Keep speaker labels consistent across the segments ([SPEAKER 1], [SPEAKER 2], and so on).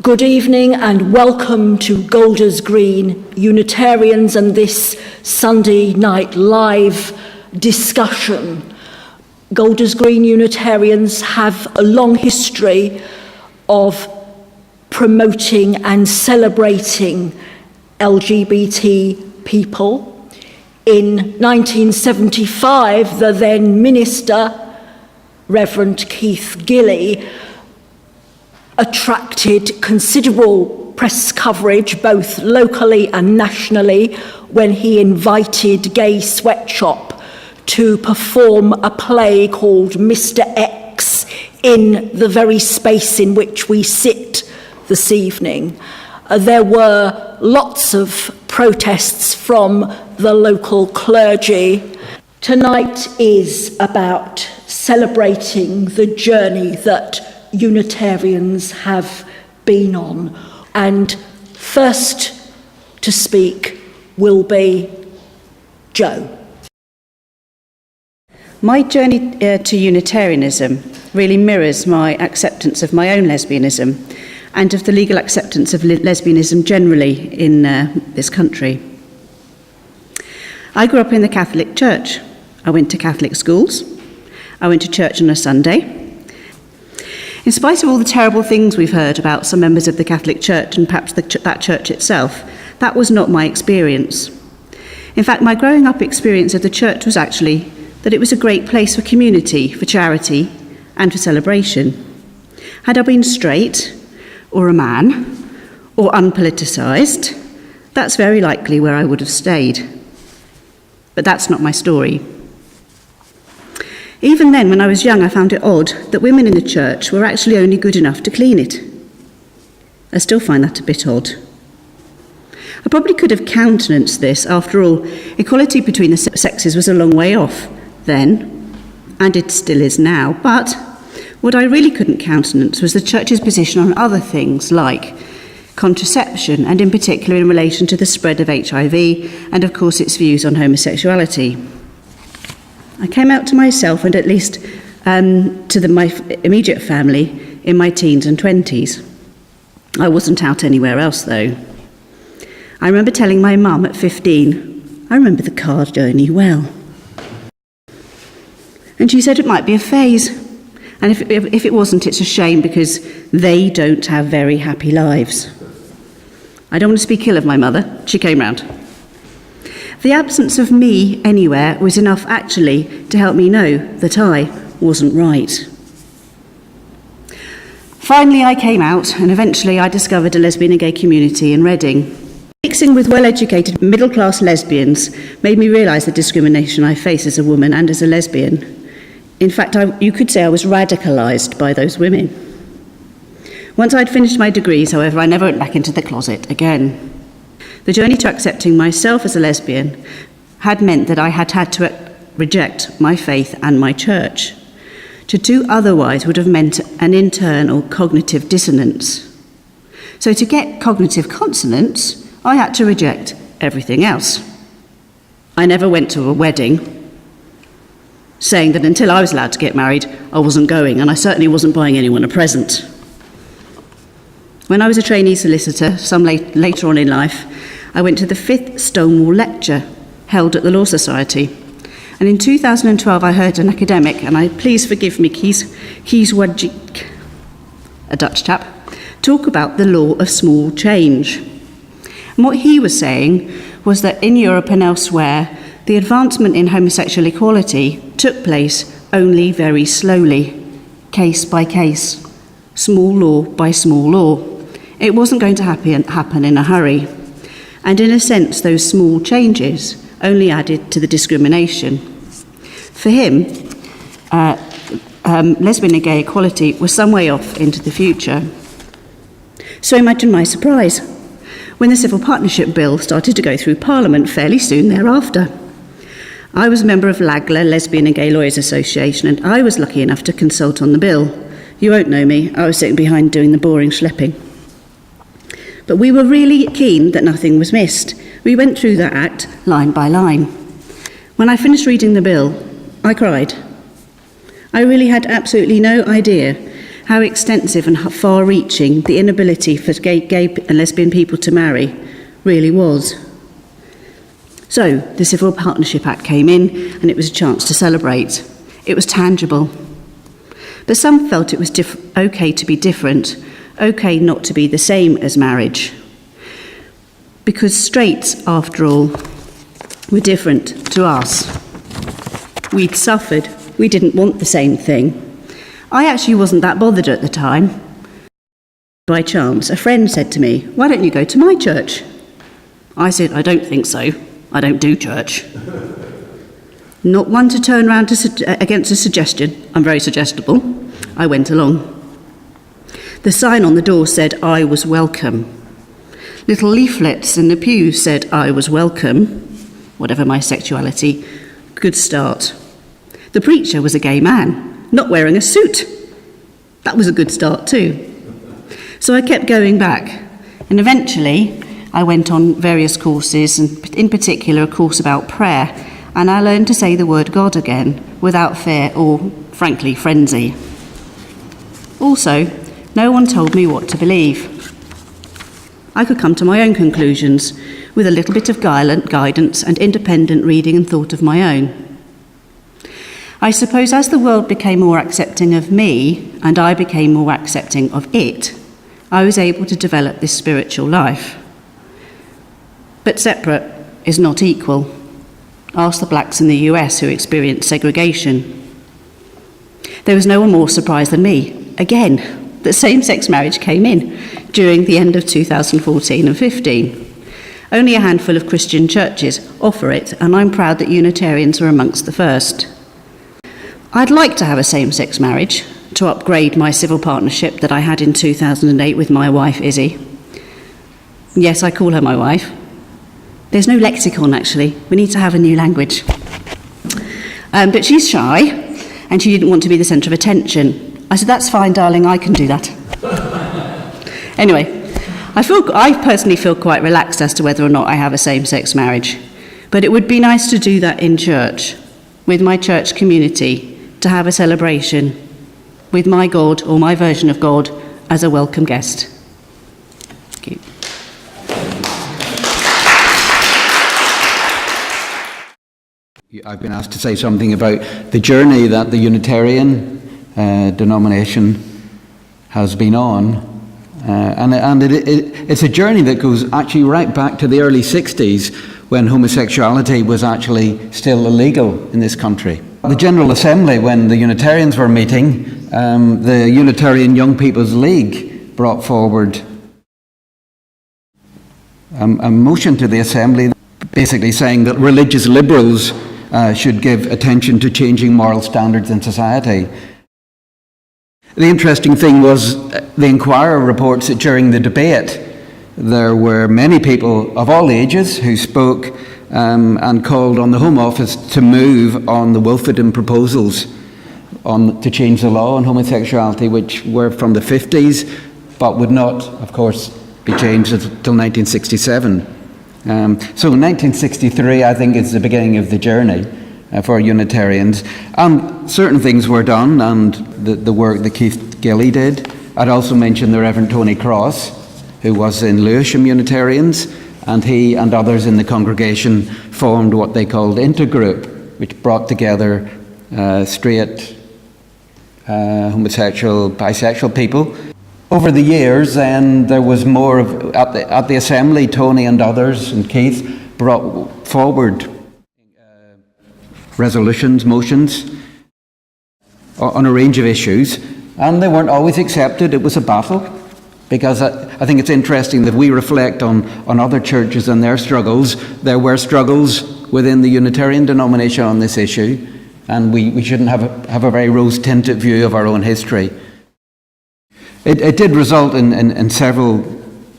[SPEAKER 1] Good evening and welcome to Golders Green Unitarians and this Sunday night live discussion. Golders Green Unitarians have a long history of promoting and celebrating LGBT people. In 1975, the then minister, Reverend Keith Gilley, attracted considerable press coverage, both locally and nationally, when he invited Gay Sweatshop to perform a play called Mr. X in the very space in which we sit this evening. There were lots of protests from the local clergy. Tonight is about celebrating the journey that Unitarians have been on. And first to speak will be Joe.
[SPEAKER 2] My journey to Unitarianism really mirrors my acceptance of my own lesbianism and of the legal acceptance of lesbianism generally in this country. I grew up in the Catholic Church. I went to Catholic schools. I went to church on a Sunday. In spite of all the terrible things we've heard about some members of the Catholic Church and perhaps that church itself, that was not my experience. In fact, my growing up experience of the church was actually that it was a great place for community, for charity, and for celebration. Had I been straight, or a man, or unpoliticised, that's very likely where I would have stayed. But that's not my story. Even then, when I was young, I found it odd that women in the church were actually only good enough to clean it. I still find that a bit odd. I probably could have countenanced this. After all, equality between the sexes was a long way off then, and it still is now. But what I really couldn't countenance was the church's position on other things like contraception, and in particular in relation to the spread of HIV, and of course its views on homosexuality. I came out to myself and at least to my immediate family in my teens and 20s. I wasn't out anywhere else though. I remember telling my mum at 15, I remember the car journey well. And she said it might be a phase, and if it wasn't, it's a shame because they don't have very happy lives. I don't want to speak ill of my mother, she came round. The absence of me anywhere was enough actually to help me know that I wasn't right. Finally I came out and eventually I discovered a lesbian and gay community in Reading. Mixing with well-educated middle-class lesbians made me realise the discrimination I face as a woman and as a lesbian. In fact, you could say I was radicalised by those women. Once I'd finished my degrees, however, I never went back into the closet again. The journey to accepting myself as a lesbian had meant that I had had to reject my faith and my church. To do otherwise would have meant an internal cognitive dissonance. So to get cognitive consonance, I had to reject everything else. I never went to a wedding saying that until I was allowed to get married, I wasn't going, and I certainly wasn't buying anyone a present. When I was a trainee solicitor, later on in life, I went to the 5th Stonewall lecture held at the Law Society. And in 2012, I heard an academic, and please forgive me, Kees Wajcik, a Dutch chap, talk about the law of small change. And what he was saying was that in Europe and elsewhere, the advancement in homosexual equality took place only very slowly, case by case, small law by small law. It wasn't going to happen in a hurry. And in a sense, those small changes only added to the discrimination. For him, lesbian and gay equality was some way off into the future. So imagine my surprise when the Civil Partnership Bill started to go through Parliament fairly soon thereafter. I was a member of LAGLA, Lesbian and Gay Lawyers Association, and I was lucky enough to consult on the bill. You won't know me, I was sitting behind doing the boring schlepping. But we were really keen that nothing was missed. We went through that act line by line. When I finished reading the bill, I cried. I really had absolutely no idea how extensive and far-reaching the inability for gay and lesbian people to marry really was. So, the Civil Partnership Act came in, and it was a chance to celebrate. It was tangible. But some felt it was okay to be different, okay not to be the same as marriage. Because straights, after all, were different to us. We'd suffered. We didn't want the same thing. I actually wasn't that bothered at the time. By chance, a friend said to me, "Why don't you go to my church?" I said, "I don't think so. I don't do church." Not one to turn around against a suggestion. I'm very suggestible. I went along. The sign on the door said, "I was welcome." Little leaflets in the pews said, "I was welcome," whatever my sexuality. Good start. The preacher was a gay man, not wearing a suit. That was a good start too. So I kept going back, and eventually I went on various courses, and in particular a course about prayer, and I learned to say the word God again, without fear or, frankly, frenzy. Also, no one told me what to believe. I could come to my own conclusions, with a little bit of guidance and independent reading and thought of my own. I suppose as the world became more accepting of me, and I became more accepting of it, I was able to develop this spiritual life. But separate is not equal. Ask the blacks in the US who experienced segregation. There was no one more surprised than me, again, that same-sex marriage came in during the end of 2014 and 15. Only a handful of Christian churches offer it, and I'm proud that Unitarians were amongst the first. I'd like to have a same-sex marriage to upgrade my civil partnership that I had in 2008 with my wife, Izzy. Yes, I call her my wife. There's no lexicon, actually. We need to have a new language. But she's shy, and she didn't want to be the centre of attention. I said, "That's fine, darling, I can do that." Anyway, I personally feel quite relaxed as to whether or not I have a same-sex marriage. But it would be nice to do that in church, with my church community, to have a celebration with my God, or my version of God, as a welcome guest. Thank you.
[SPEAKER 3] I've been asked to say something about the journey that the Unitarian denomination has been on. It's a journey that goes actually right back to the early 60s, when homosexuality was actually still illegal in this country. The General Assembly, when the Unitarians were meeting, the Unitarian Young People's League brought forward a motion to the Assembly basically saying that religious liberals should give attention to changing moral standards in society. The interesting thing was the Inquirer reports that during the debate there were many people of all ages who spoke and called on the Home Office to move on the Wilferdin proposals to change the law on homosexuality, which were from the 50s but would not, of course, be changed until 1967. So 1963, I think, is the beginning of the journey for Unitarians. And certain things were done, and the work that Keith Gilley did. I'd also mention the Reverend Tony Cross, who was in Lewisham Unitarians, and he and others in the congregation formed what they called Intergroup, which brought together straight, homosexual, bisexual people. Over the years, then, there was more of, at the Assembly, Tony and others, and Keith, brought forward resolutions, motions, on a range of issues, and they weren't always accepted. It was a battle, because I think it's interesting that we reflect on other churches and their struggles. There were struggles within the Unitarian denomination on this issue, and we shouldn't have a very rose-tinted view of our own history. It did result in several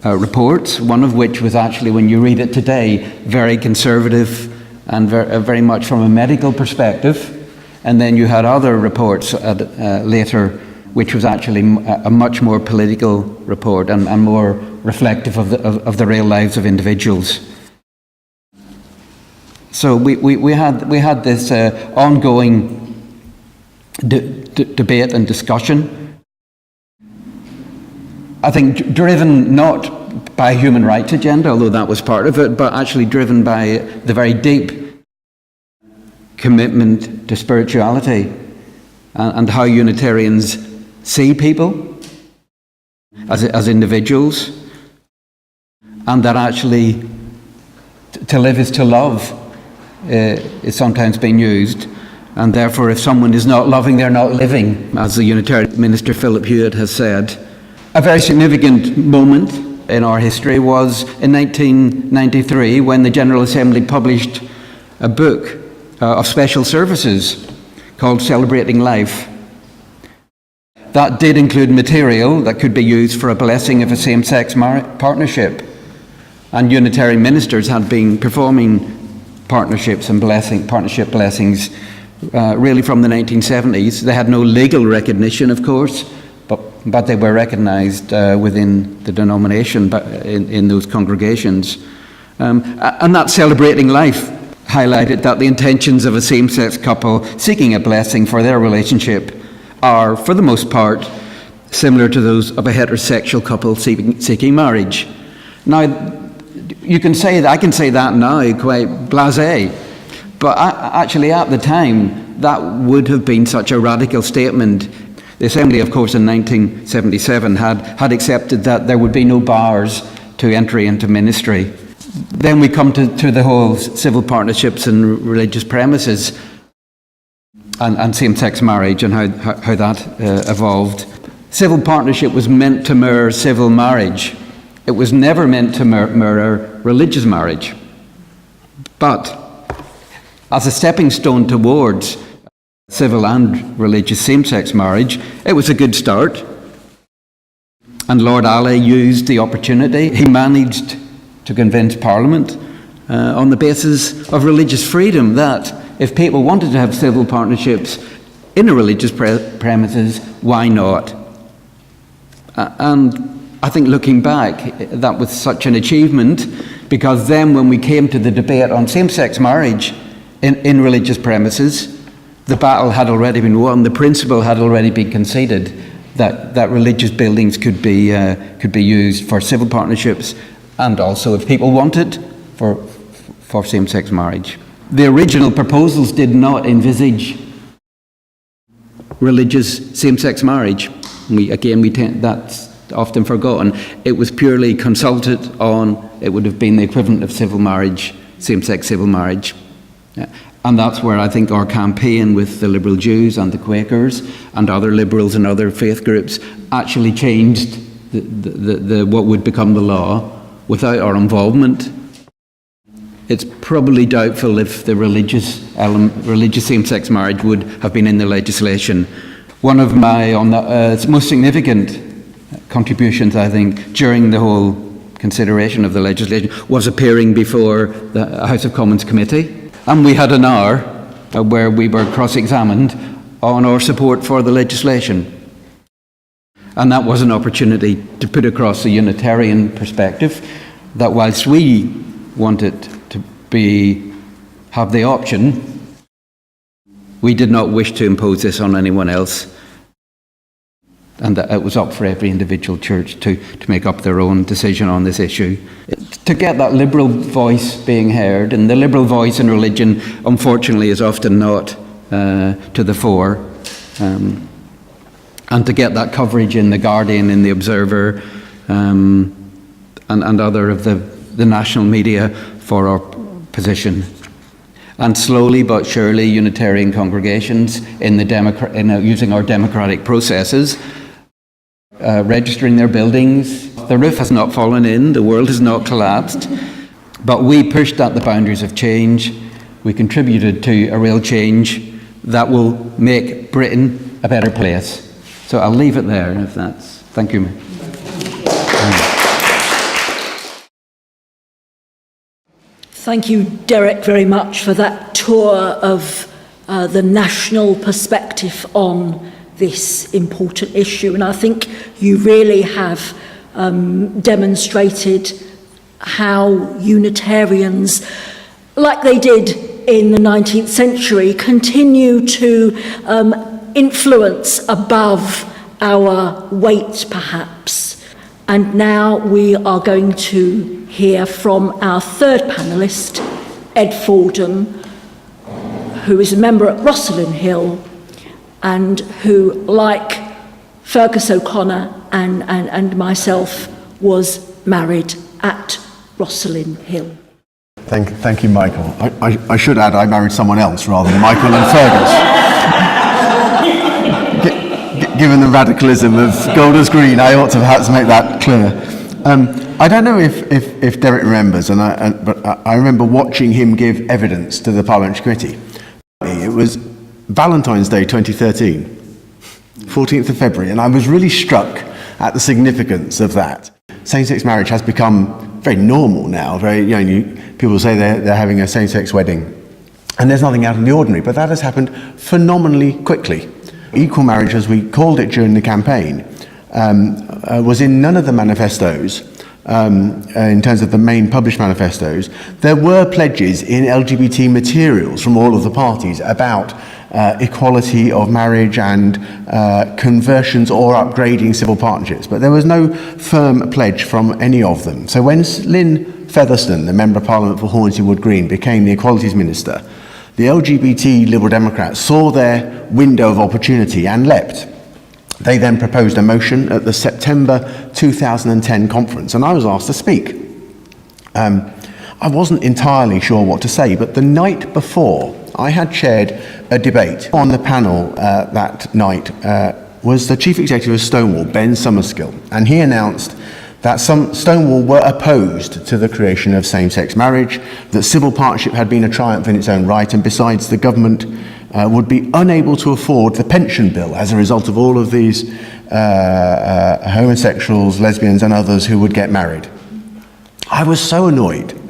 [SPEAKER 3] reports, one of which was actually, when you read it today, very conservative and very much from a medical perspective. And then you had other reports later, which was actually a much more political report and more reflective of the real lives of individuals. So we had this ongoing debate and discussion. I think driven not by a human rights agenda, although that was part of it, but actually driven by the very deep commitment to spirituality and how Unitarians see people as individuals, and that actually to live is to love is sometimes being used, and therefore if someone is not loving, they're not living, as the Unitarian minister Philip Hewitt has said. A very significant moment in our history was in 1993 when the General Assembly published a book of special services called Celebrating Life. That did include material that could be used for a blessing of a same-sex partnership. And Unitarian ministers had been performing partnerships and partnership blessings really from the 1970s. They had no legal recognition, of course, but they were recognised within the denomination, in those congregations. And that Celebrating Life highlighted that the intentions of a same-sex couple seeking a blessing for their relationship are, for the most part, similar to those of a heterosexual couple seeking marriage. Now, you can say that, I can say that now quite blasé, but actually at the time that would have been such a radical statement. The Assembly, of course, in 1977 had accepted that there would be no bars to entry into ministry. Then we come to the whole civil partnerships and religious premises and same-sex marriage and how that evolved. Civil partnership was meant to mirror civil marriage. It was never meant to mirror religious marriage. But as a stepping stone towards civil and religious same-sex marriage, it was a good start. And Lord Alley used the opportunity. He managed to convince Parliament on the basis of religious freedom that if people wanted to have civil partnerships in a religious premises, why not? And I think looking back, that was such an achievement, because then when we came to the debate on same-sex marriage in religious premises, the battle had already been won. The principle had already been conceded that religious buildings could be used for civil partnerships, and also, if people wanted, for same-sex marriage. The original proposals did not envisage religious same-sex marriage. That's often forgotten. It was purely consulted on. It would have been the equivalent of civil marriage, same-sex civil marriage. And that's where I think our campaign with the Liberal Jews and the Quakers and other liberals and other faith groups actually changed what would become the law without our involvement. It's probably doubtful if the religious same-sex marriage would have been in the legislation. One of my most significant contributions, I think, during the whole consideration of the legislation was appearing before the House of Commons Committee. And we had an hour where we were cross-examined on our support for the legislation. And that was an opportunity to put across the Unitarian perspective that whilst we wanted to have the option, we did not wish to impose this on anyone else. And that it was up for every individual church to make up their own decision on this issue. To get that liberal voice being heard, and the liberal voice in religion, unfortunately, is often not to the fore, and to get that coverage in The Guardian, in The Observer, and other of the national media for our position. And slowly but surely, Unitarian congregations using our democratic processes, registering their buildings. The roof has not fallen in, the world has not collapsed, but we pushed at the boundaries of change. We contributed to a real change that will make Britain a better place. So I'll leave it there, if that's... Thank you.
[SPEAKER 1] Thank you, Derek, very much for that tour of the national perspective on this important issue. And I think you really have demonstrated how Unitarians, like they did in the 19th century, continue to influence above our weight, perhaps. And now we are going to hear from our third panellist, Ed Fordham, who is a member at Rosslyn Hill and who, like Feargus O'Connor and myself, was married at Rosslyn Hill.
[SPEAKER 4] Thank you, Michael. I should add I married someone else rather than Michael and Feargus. Given the radicalism of Golders Green, I ought to perhaps make that clear. I don't know if Derek remembers, but I remember watching him give evidence to the Parliamentary Committee. It was Valentine's Day 2013, 14th of February, and I was really struck at the significance of that. Same-sex marriage has become very normal now. People say they're having a same-sex wedding, and there's nothing out of the ordinary, but that has happened phenomenally quickly. Equal marriage, as we called it during the campaign, was in none of the manifestos, in terms of the main published manifestos. There were pledges in LGBT materials from all of the parties about equality of marriage and conversions or upgrading civil partnerships, but there was no firm pledge from any of them. So when Lynn Featherstone, the Member of Parliament for Hornsey Wood Green, became the Equalities Minister, the LGBT Liberal Democrats saw their window of opportunity and leapt. They then proposed a motion at the September 2010 conference, and I was asked to speak. I wasn't entirely sure what to say, but the night before, I had chaired a debate. On the panel that night was the Chief Executive of Stonewall, Ben Summerskill, and he announced that Stonewall were opposed to the creation of same-sex marriage, that civil partnership had been a triumph in its own right, and besides, the government would be unable to afford the pension bill as a result of all of these homosexuals, lesbians and others who would get married. I was so annoyed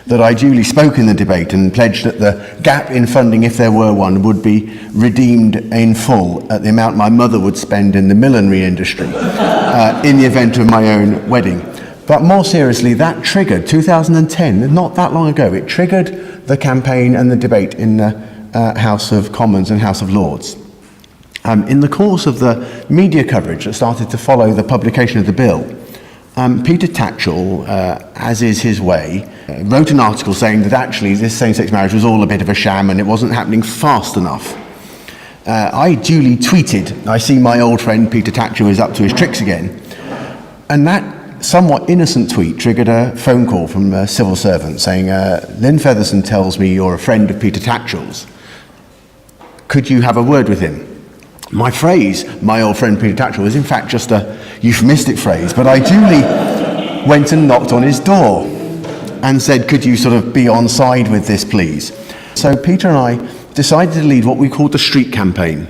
[SPEAKER 4] that I duly spoke in the debate and pledged that the gap in funding, if there were one, would be redeemed in full at the amount my mother would spend in the millinery industry in the event of my own wedding. But more seriously, that triggered 2010, not that long ago, it triggered the campaign and the debate in the House of Commons and House of Lords. In the course of the media coverage that started to follow the publication of the bill, Peter Tatchell, as is his way, wrote an article saying that actually this same-sex marriage was all a bit of a sham and it wasn't happening fast enough. I duly tweeted, I see my old friend Peter Tatchell is up to his tricks again. And that somewhat innocent tweet triggered a phone call from a civil servant saying, Lynn Featherstone tells me you're a friend of Peter Tatchell's. Could you have a word with him? My phrase, my old friend Peter Tatchell, was in fact just a euphemistic phrase, but I duly went and knocked on his door and said, could you sort of be on side with this, please? So Peter and I decided to lead what we called the street campaign.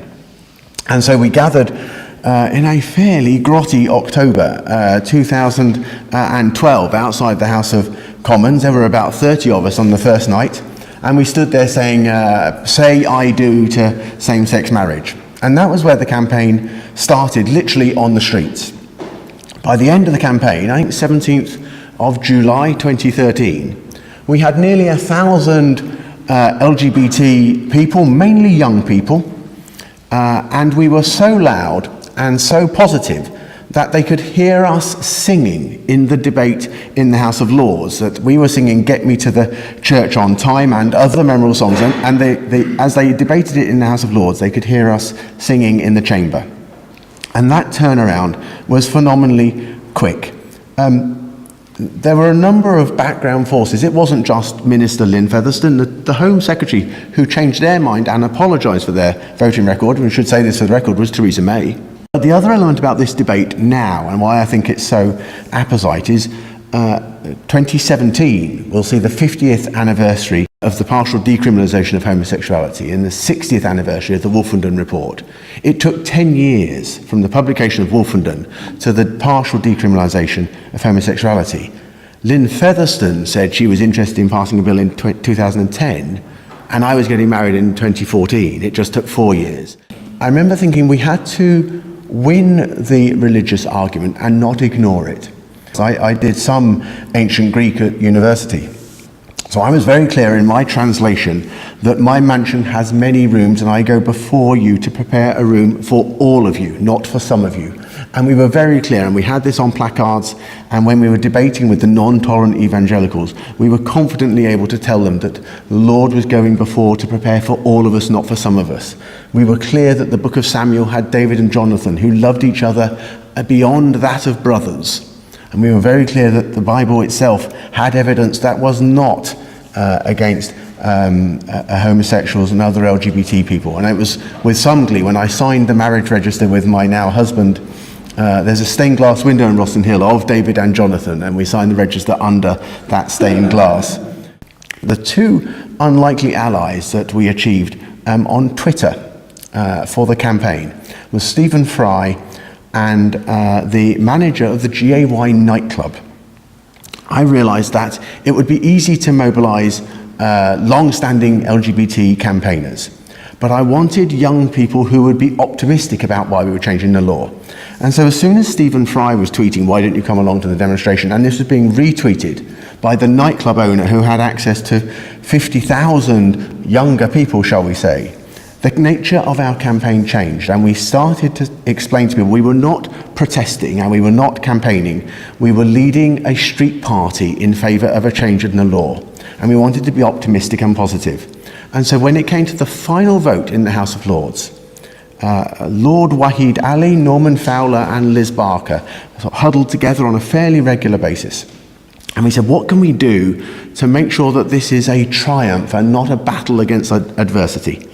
[SPEAKER 4] And so we gathered in a fairly grotty October 2012 outside the House of Commons. There were about 30 of us on the first night, and we stood there saying, say I do to same-sex marriage. And that was where the campaign started, literally on the streets. By the end of the campaign, I think 17th of July 2013, we had nearly 1,000 LGBT people, mainly young people, and we were so loud and so positive that they could hear us singing in the debate in the House of Lords, that we were singing Get Me to the Church on Time and other memorable songs, and as they debated it in the House of Lords, they could hear us singing in the chamber. And that turnaround was phenomenally quick. There were a number of background forces. It wasn't just Minister Lynn Featherstone. The Home Secretary who changed their mind and apologised for their voting record, we should say this for the record, was Theresa May. But the other element about this debate now, and why I think it's so apposite, is 2017 will see the 50th anniversary of the partial decriminalisation of homosexuality and the 60th anniversary of the Wolfenden Report. It took 10 years from the publication of Wolfenden to the partial decriminalisation of homosexuality. Lynn Featherstone said she was interested in passing a bill in 2010, and I was getting married in 2014. It just took 4 years. I remember thinking we had to win the religious argument and not ignore it. I did some ancient Greek at university. So I was very clear in my translation that my mansion has many rooms and I go before you to prepare a room for all of you, not for some of you. And we were very clear, and we had this on placards, and when we were debating with the non-tolerant evangelicals, we were confidently able to tell them that the Lord was going before to prepare for all of us, not for some of us. We were clear that the book of Samuel had David and Jonathan, who loved each other beyond that of brothers. And we were very clear that the Bible itself had evidence that was not against homosexuals and other LGBT people. And it was with some glee when I signed the marriage register with my now husband. There's a stained glass window in Roston Hill of David and Jonathan, and we signed the register under that stained glass. The two unlikely allies that we achieved on Twitter for the campaign was Stephen Fry and the manager of the GAY nightclub. I realised that it would be easy to mobilise long-standing LGBT campaigners, but I wanted young people who would be optimistic about why we were changing the law. And so as soon as Stephen Fry was tweeting, "Why don't you come along to the demonstration?" and this was being retweeted by the nightclub owner who had access to 50,000 younger people, shall we say, the nature of our campaign changed, and we started to explain to people we were not protesting and we were not campaigning. We were leading a street party in favour of a change in the law, and we wanted to be optimistic and positive. And so when it came to the final vote in the House of Lords, Lord Wahid Ali, Norman Fowler and Liz Barker huddled together on a fairly regular basis. And we said, what can we do to make sure that this is a triumph and not a battle against adversity?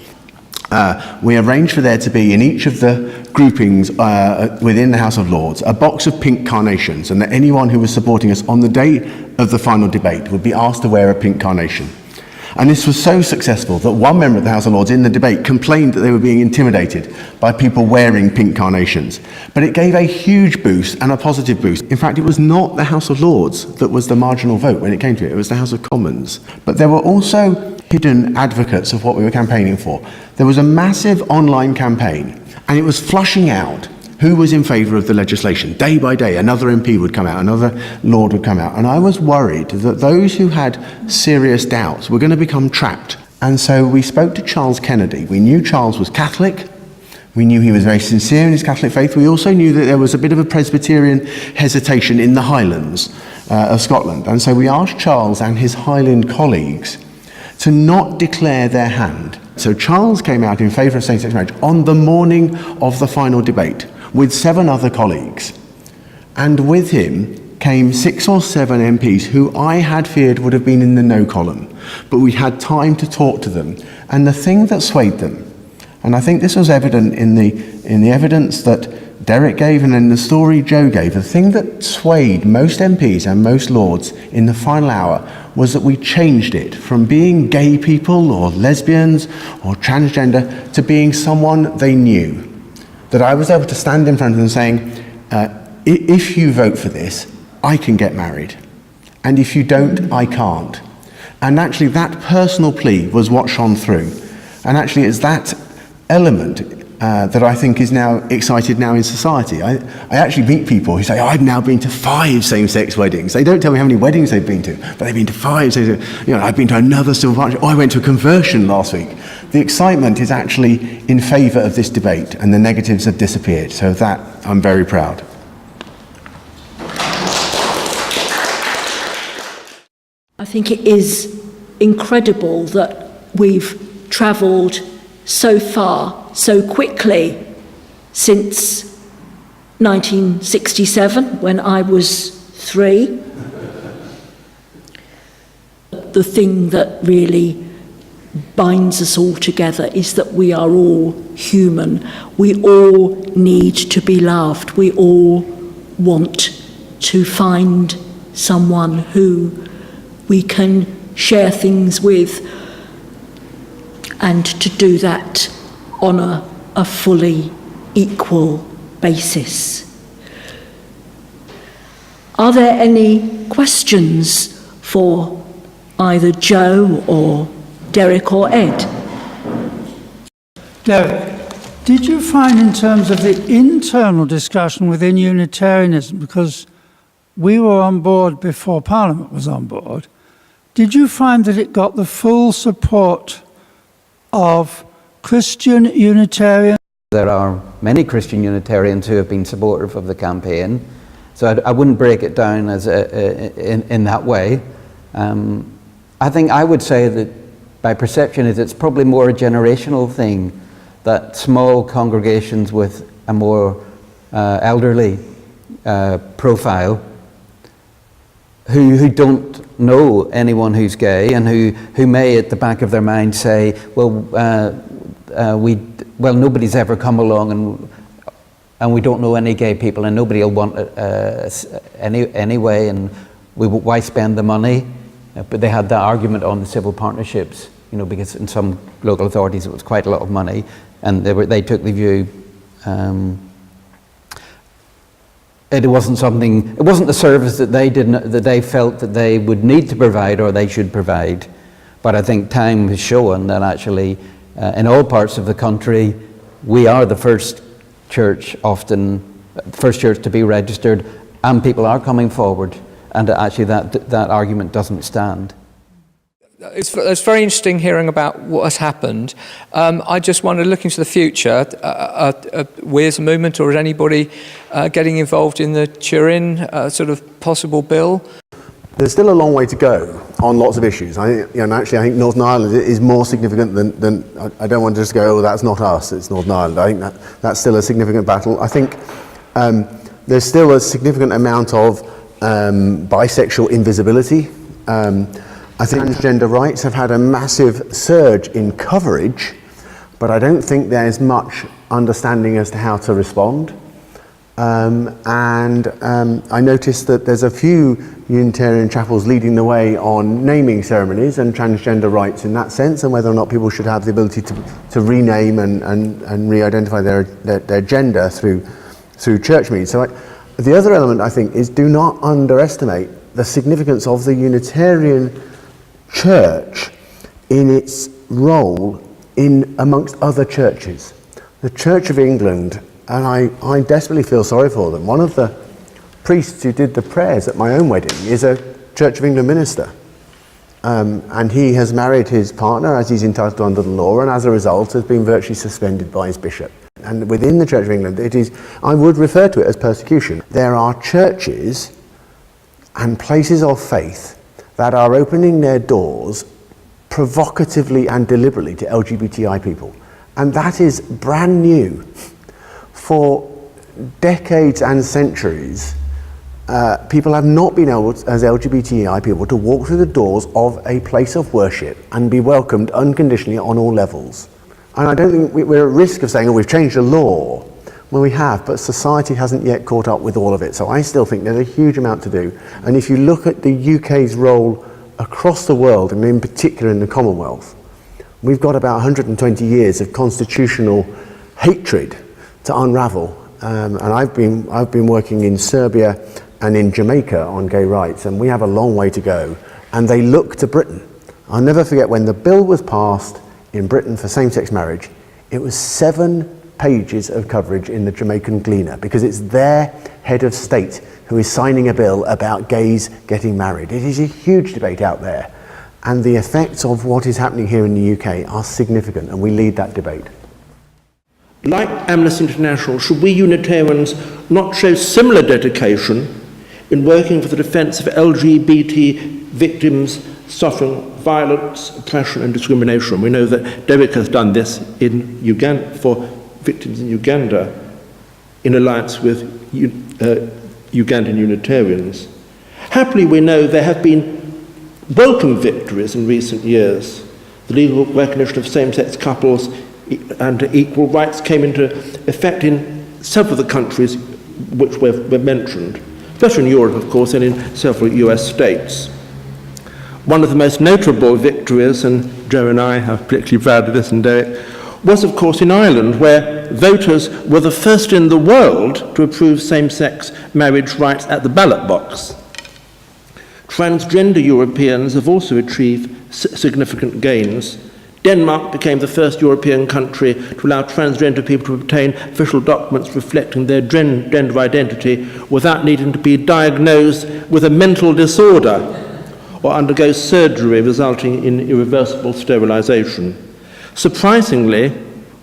[SPEAKER 4] We arranged for there to be in each of the groupings within the House of Lords a box of pink carnations, and that anyone who was supporting us on the day of the final debate would be asked to wear a pink carnation. And this was so successful that one member of the House of Lords in the debate complained that they were being intimidated by people wearing pink carnations. But it gave a huge boost and a positive boost. In fact, it was not the House of Lords that was the marginal vote when it came to it. It was the House of Commons. But there were also hidden advocates of what we were campaigning for. There was a massive online campaign, and it was flushing out who was in favour of the legislation. Day by day, another MP would come out, another Lord would come out. And I was worried that those who had serious doubts were going to become trapped. And so we spoke to Charles Kennedy. We knew Charles was Catholic. We knew he was very sincere in his Catholic faith. We also knew that there was a bit of a Presbyterian hesitation in the Highlands of Scotland. And so we asked Charles and his Highland colleagues to not declare their hand. So Charles came out in favour of same-sex marriage on the morning of the final debate with 7 other colleagues. And with him came 6 or 7 MPs who I had feared would have been in the no column. But we had time to talk to them. And the thing that swayed them, and I think this was evident in the evidence that Derek gave and in the story Joe gave, the thing that swayed most MPs and most Lords in the final hour was that we changed it from being gay people or lesbians or transgender to being someone they knew. That I was able to stand in front of them saying, if you vote for this, I can get married. And if you don't, I can't. And actually that personal plea was what shone through. And actually it's that element that I think is now excited now in society. I actually meet people who say, I've now been to 5 same-sex weddings. They don't tell me how many weddings they've been to, but they've been to 5. I've been to another civil partnership. I went to a conversion last week. The excitement is actually in favour of this debate, and the negatives have disappeared. So of that, I'm very proud.
[SPEAKER 1] I think it is incredible that we've travelled so far, so quickly, since 1967, when I was 3. The thing that really binds us all together is that we are all human. We all need to be loved. We all want to find someone who we can share things with, and to do that on a fully equal basis. Are there any questions for either Joe or Derek or Ed?
[SPEAKER 5] Derek, did you find in terms of the internal discussion within Unitarianism, because we were on board before Parliament was on board, did you find that it got the full support of Christian Unitarians?
[SPEAKER 6] There are
[SPEAKER 3] many Christian Unitarians who have been supportive of the campaign. So I wouldn't break it down as in that way. I think I would say that by perception it's probably more a generational thing, that small congregations with a more elderly profile who don't know anyone who's gay and who may at the back of their mind say, well, nobody's ever come along and we don't know any gay people and nobody will want anyway, and why spend the money? But they had that argument on the civil partnerships, because in some local authorities it was quite a lot of money, and they took the view it wasn't the service that they felt that they would need to provide or they should provide. But I think time has shown that actually in all parts of the country we are the first church to be registered, and people are coming forward, and actually that argument doesn't stand.
[SPEAKER 6] It's very interesting hearing about what has happened. I just wonder, looking to the future, we as a movement or anybody getting involved in the Turin sort of possible bill?
[SPEAKER 4] There's still a long way to go on lots of issues. I think Northern Ireland is more significant than I don't want to just go, oh, that's not us, it's Northern Ireland. I think that's still a significant battle. I think there's still a significant amount of bisexual invisibility. I think transgender rights have had a massive surge in coverage, but I don't think there's much understanding as to how to respond. I noticed that there's a few Unitarian chapels leading the way on naming ceremonies and transgender rights in that sense, and whether or not people should have the ability to rename and re-identify their gender through church meetings. So the other element, I think, is do not underestimate the significance of the Unitarian Church in its role in amongst other churches. The Church of England, and I desperately feel sorry for them. One of the priests who did the prayers at my own wedding is a Church of England minister. And he has married his partner as he's entitled to under the law, and as a result has been virtually suspended by his bishop. And within the Church of England, I would refer to it as persecution. There are churches and places of faith that are opening their doors provocatively and deliberately to LGBTI people. And that is brand new. For decades and centuries, people have not been able, as LGBTI people, to walk through the doors of a place of worship and be welcomed unconditionally on all levels. And I don't think we're at risk of saying, oh, we've changed the law. Well, we have, but society hasn't yet caught up with all of it. So I still think there's a huge amount to do. And if you look at the UK's role across the world, and in particular in the Commonwealth, we've got about 120 years of constitutional hatred to unravel. And I've been working in Serbia and in Jamaica on gay rights, and we have a long way to go. And they look to Britain. I'll never forget when the bill was passed in Britain for same-sex marriage, it was 7 pages of coverage in the Jamaican Gleaner, because it's their head of state who is signing a bill about gays getting married. It is a huge debate out there, and the effects of what is happening here in the UK are significant, and we lead that debate.
[SPEAKER 7] Like Amnesty International, should we Unitarians not show similar dedication in working for the defence of LGBT victims suffering violence, oppression and discrimination? We know that Derek has done this in Uganda, for victims in Uganda, in alliance with Ugandan Unitarians. Happily, we know there have been welcome victories in recent years. The legal recognition of same-sex couples and equal rights came into effect in several of the countries which were mentioned, especially in Europe, of course, and in several US states. One of the most notable victories, and Joe and I have particularly proud of this, and Derek, was, of course, in Ireland, where voters were the first in the world to approve same-sex marriage rights at the ballot box. Transgender Europeans have also achieved significant gains. Denmark became the first European country to allow transgender people to obtain official documents reflecting their gender identity without needing to be diagnosed with a mental disorder or undergo surgery resulting in irreversible sterilization. Surprisingly,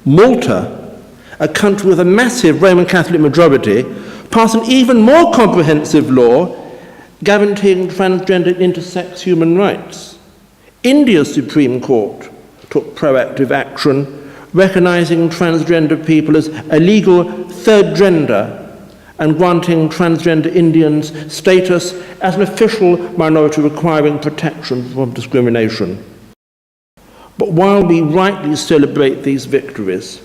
[SPEAKER 7] Malta a country with a massive Roman Catholic majority, passed an even more comprehensive law guaranteeing transgender and intersex human rights. India's Supreme Court took proactive action, recognising transgender people as a legal third gender and granting transgender Indians status as an official minority requiring protection from discrimination. But while we rightly celebrate these victories,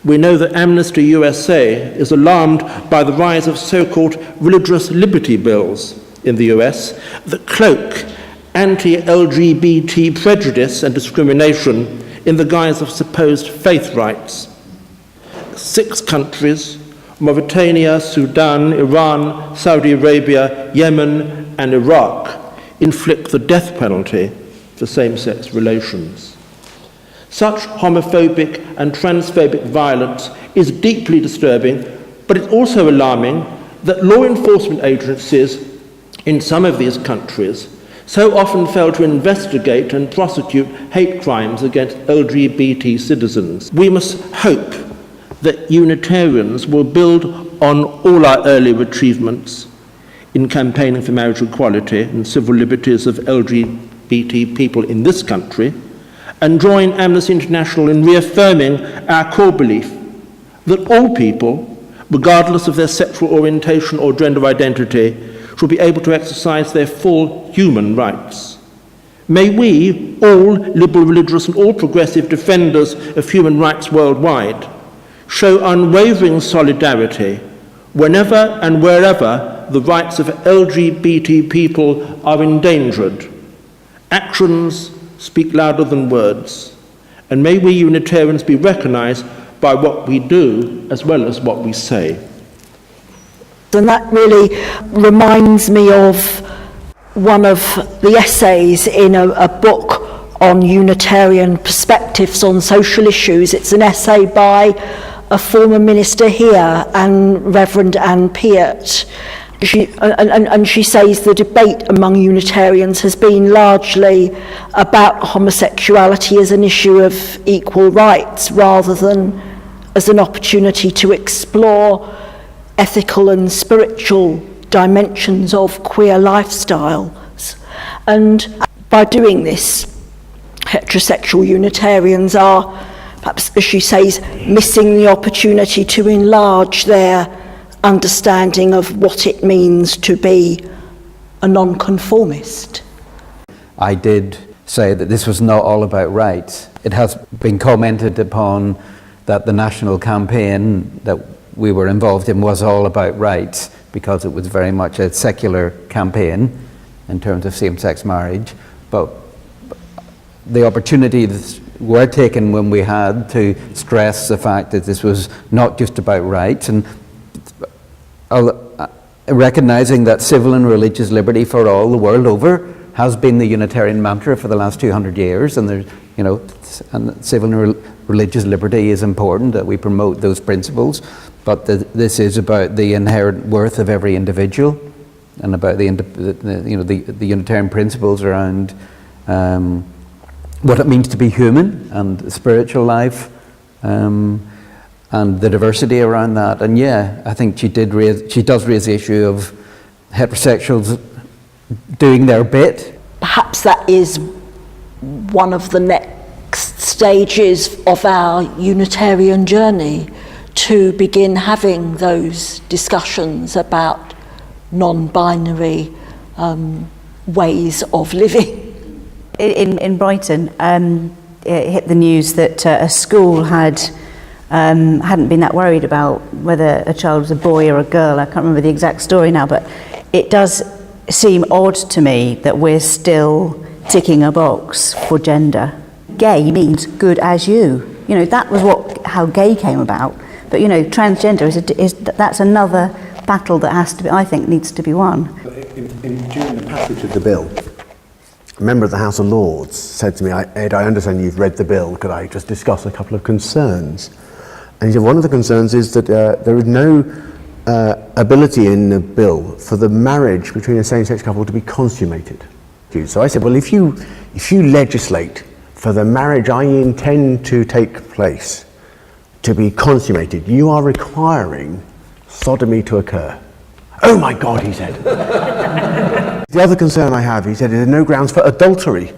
[SPEAKER 7] we know that Amnesty USA is alarmed by the rise of so-called religious liberty bills in the US that cloak anti-LGBT prejudice and discrimination in the guise of supposed faith rights. 6 countries, Mauritania, Sudan, Iran, Saudi Arabia, Yemen, and Iraq, inflict the death penalty for same-sex relations. Such homophobic and transphobic violence is deeply disturbing, but it's also alarming that law enforcement agencies in some of these countries so often fail to investigate and prosecute hate crimes against LGBT citizens. We must hope that Unitarians will build on all our earlier achievements in campaigning for marriage equality and civil liberties of LGBT people in this country, and join Amnesty International in reaffirming our core belief that all people, regardless of their sexual orientation or gender identity, should be able to exercise their full human rights. May we, all liberal, religious, and all progressive defenders of human rights worldwide, show unwavering solidarity whenever and wherever the rights of LGBT people are endangered. Actions speak louder than words, and may we Unitarians be recognised by what we do as well as what we say.
[SPEAKER 1] And that really reminds me of one of the essays in a book on Unitarian perspectives on social issues. It's an essay by a former minister here, Reverend Anne Peart. She says the debate among Unitarians has been largely about homosexuality as an issue of equal rights rather than as an opportunity to explore ethical and spiritual dimensions of queer lifestyles. And by doing this, heterosexual Unitarians are, perhaps as she says, missing the opportunity to enlarge their understanding of what it means to be a nonconformist.
[SPEAKER 3] I did say that this was not all about rights. It has been commented upon that the national campaign that we were involved in was all about rights because it was very much a secular campaign in terms of same-sex marriage. But the opportunities were taken when we had to stress the fact that this was not just about rights, and recognizing that civil and religious liberty for all the world over has been the Unitarian mantra for the last 200 years, and there's, and civil and religious liberty is important that we promote those principles. But this is about the inherent worth of every individual, and about the Unitarian principles around what it means to be human and spiritual life, and the diversity around that. And yeah, I think she does raise the issue of heterosexuals doing their bit.
[SPEAKER 1] Perhaps that is one of the next stages of our Unitarian journey, to begin having those discussions about non-binary ways of living.
[SPEAKER 2] In Brighton, it hit the news that a school hadn't been that worried about whether a child was a boy or a girl. I can't remember the exact story now, but it does seem odd to me that we're still ticking a box for gender. Gay means good as you. That was how gay came about. But transgender that's another battle that has to be, I think, needs to be won.
[SPEAKER 4] During the passage of the bill, a member of the House of Lords said to me, "Ed, I understand you've read the bill. Could I just discuss a couple of concerns?" And he said one of the concerns is that there is no ability in the bill for the marriage between a same-sex couple to be consummated. So I said, well, if you legislate for the marriage I intend to take place to be consummated, you are requiring sodomy to occur. Oh my God, he said. The other concern I have, he said, is there no grounds for adultery.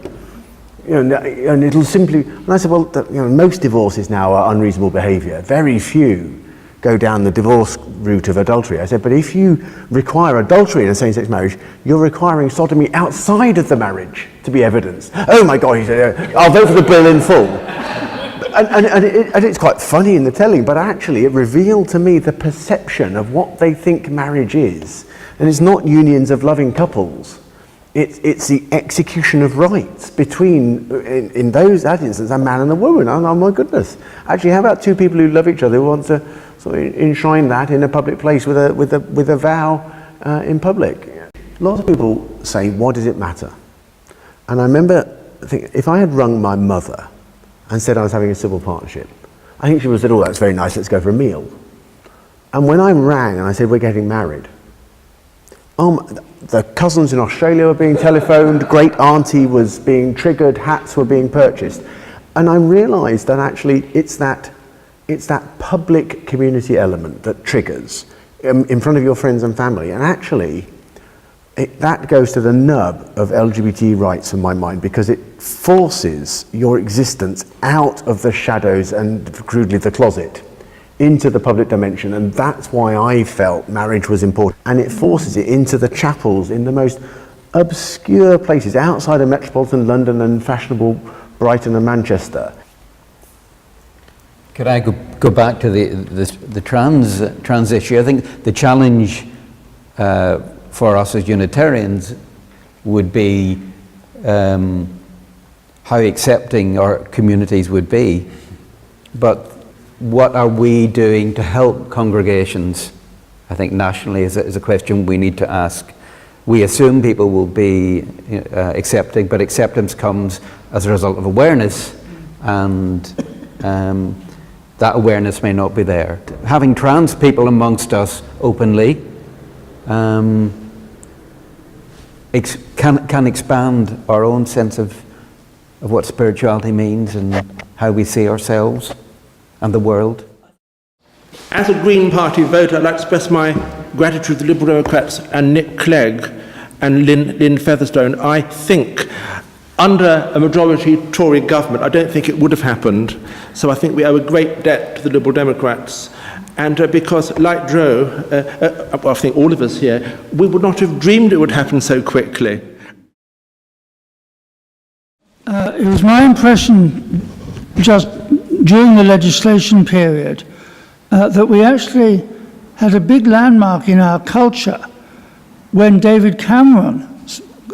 [SPEAKER 4] And it'll simply, and I said, well, most divorces now are unreasonable behaviour. Very few go down the divorce route of adultery. I said, but if you require adultery in a same-sex marriage, you're requiring sodomy outside of the marriage to be evidence. Oh my God, he said, I'll vote for the bill in full. And it's quite funny in the telling, but actually it revealed to me the perception of what they think marriage is. And it's not unions of loving couples. It's the execution of rights between, in that instance, a man and a woman. Oh my goodness. Actually, how about two people who love each other who want to sort of enshrine that in a public place with a vow in public? A lot of people say, what does it matter? And I remember thinking, if I had rung my mother and said I was having a civil partnership, I think she would have said, oh, that's very nice, let's go for a meal. And when I rang and I said, we're getting married, the cousins in Australia were being telephoned, great auntie was being triggered, hats were being purchased. And I realised that actually it's that public community element that triggers in front of your friends and family. And actually, that goes to the nub of LGBT rights in my mind, because it forces your existence out of the shadows and crudely the closet into the public dimension, and that's why I felt marriage was important. And it forces it into the chapels in the most obscure places outside of metropolitan London and fashionable Brighton and Manchester.
[SPEAKER 3] Could I go back to the trans issue? I think the challenge for us as Unitarians would be how accepting our communities would be, but what are we doing to help congregations? I think nationally is a question we need to ask. We assume people will be accepting, but acceptance comes as a result of awareness, and that awareness may not be there. Having trans people amongst us openly can expand our own sense of what spirituality means and how we see ourselves and the world.
[SPEAKER 7] As a Green Party voter, I'd like to express my gratitude to the Liberal Democrats and Nick Clegg and Lynn Featherstone. I think under a majority Tory government, I don't think it would have happened. So I think we owe a great debt to the Liberal Democrats. And because, like Joe, I think all of us here, we would not have dreamed it would happen so quickly.
[SPEAKER 5] It was my impression, just during the legislation period, that we actually had a big landmark in our culture when David Cameron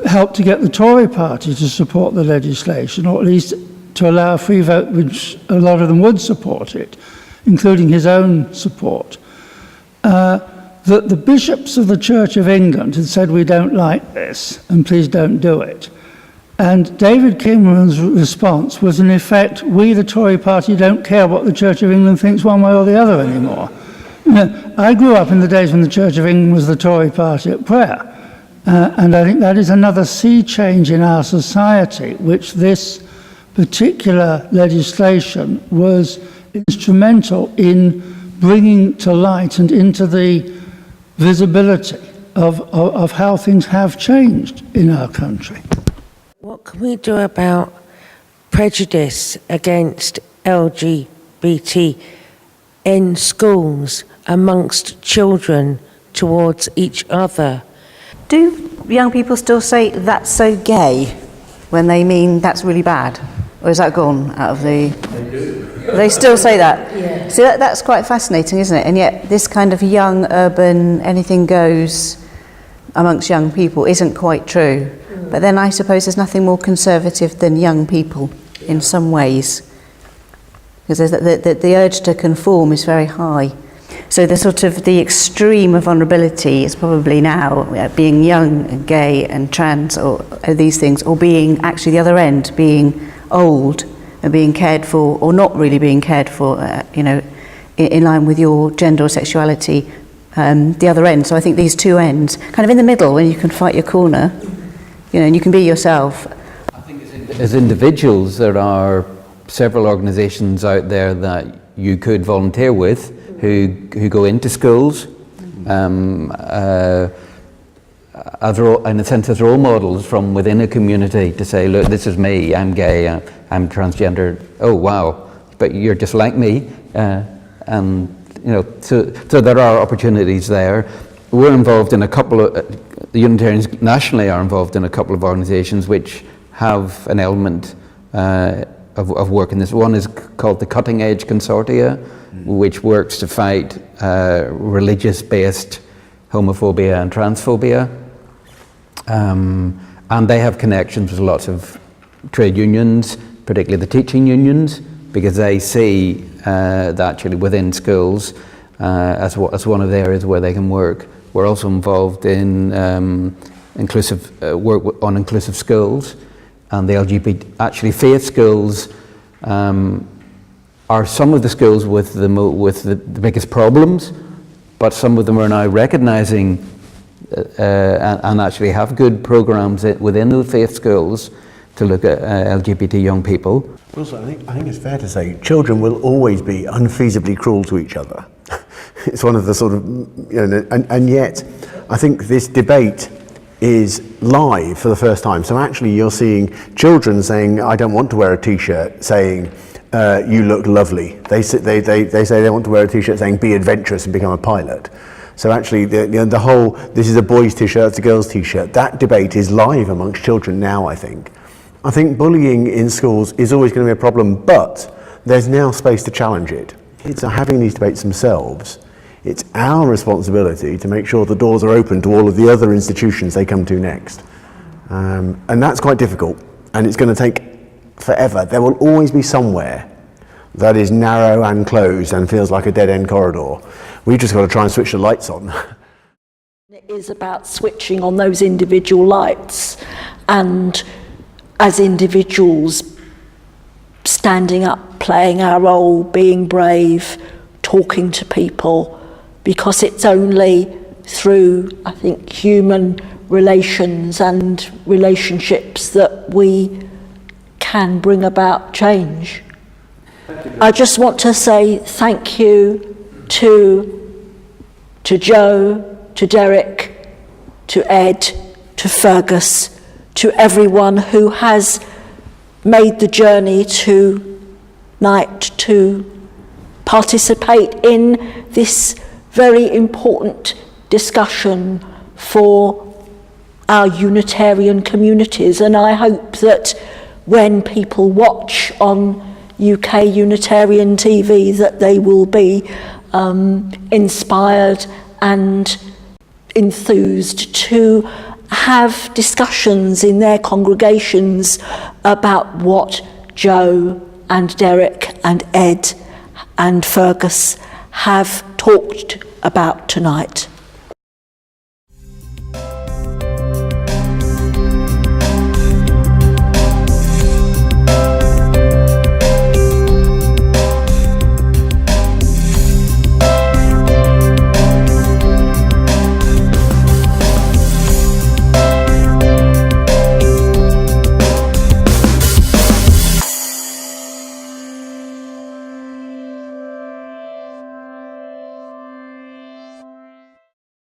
[SPEAKER 5] helped to get the Tory party to support the legislation, or at least to allow a free vote, which a lot of them would support it, including his own support. That the bishops of the Church of England had said, we don't like this, and please don't do it. And David Cameron's response was, in effect, we, the Tory party, don't care what the Church of England thinks one way or the other anymore. I grew up in the days when the Church of England was the Tory party at prayer. And I think that is another sea change in our society, which this particular legislation was instrumental in bringing to light and into the visibility of how things have changed in our country.
[SPEAKER 8] What can we do about prejudice against LGBT in schools, amongst children, towards each other?
[SPEAKER 2] Do young people still say that's so gay when they mean that's really bad? Or is that gone out of the... They do. They still say that? Yeah. So that's quite fascinating, isn't it? And yet this kind of young, urban, anything goes amongst young people isn't quite true. But then I suppose there's nothing more conservative than young people in some ways. Because the urge to conform is very high. So the extreme of vulnerability is probably now being young and gay and trans or these things, or being actually the other end, being old and being cared for or not really being cared for, in line with your gender or sexuality, the other end. So I think these two ends, kind of in the middle, when you can fight your corner, and you can be yourself.
[SPEAKER 3] I think as individuals, there are several organisations out there that you could volunteer with who go into schools in a sense as role models from within a community to say, look, this is me, I'm gay, I'm transgender, oh wow, but you're just like me, and so there are opportunities there. We're involved in a couple of, the Unitarians nationally are involved in a couple of organisations which have an element of work in this. One is called the Cutting Edge Consortia, which works to fight religious-based homophobia and transphobia. And they have connections with lots of trade unions, particularly the teaching unions, because they see that actually within schools as one of the areas where they can work. We're also involved in inclusive work on inclusive schools, and the LGBT, actually faith schools are some of the schools with the biggest problems, but some of them are now recognising and actually have good programs within the faith schools to look at LGBT young people.
[SPEAKER 4] Also, I think it's fair to say children will always be unfeasibly cruel to each other. It's one of the sort of, and yet I think this debate is live for the first time. So actually you're seeing children saying, I don't want to wear a t-shirt, saying, you look lovely. They say they want to wear a t-shirt saying, be adventurous and become a pilot. So actually the whole, this is a boy's t-shirt, it's a girl's t-shirt, that debate is live amongst children now, I think. I think bullying in schools is always going to be a problem, but there's now space to challenge it. Kids are having these debates themselves. It's our responsibility to make sure the doors are open to all of the other institutions they come to next. And that's quite difficult, and it's going to take forever. There will always be somewhere that is narrow and closed and feels like a dead-end corridor. We've just got to try and switch the lights on.
[SPEAKER 1] It is about switching on those individual lights, and as individuals standing up, playing our role, being brave, talking to people, because it's only through, I think, human relations and relationships that we can bring about change. I just want to say thank you to Joe, to Derek, to Ed, to Feargus, to everyone who has made the journey tonight to participate in this very important discussion for our Unitarian communities. And I hope that when people watch on UK Unitarian TV that they will be inspired and enthused to have discussions in their congregations about what Joe and Derek and Ed and Feargus have talked about tonight.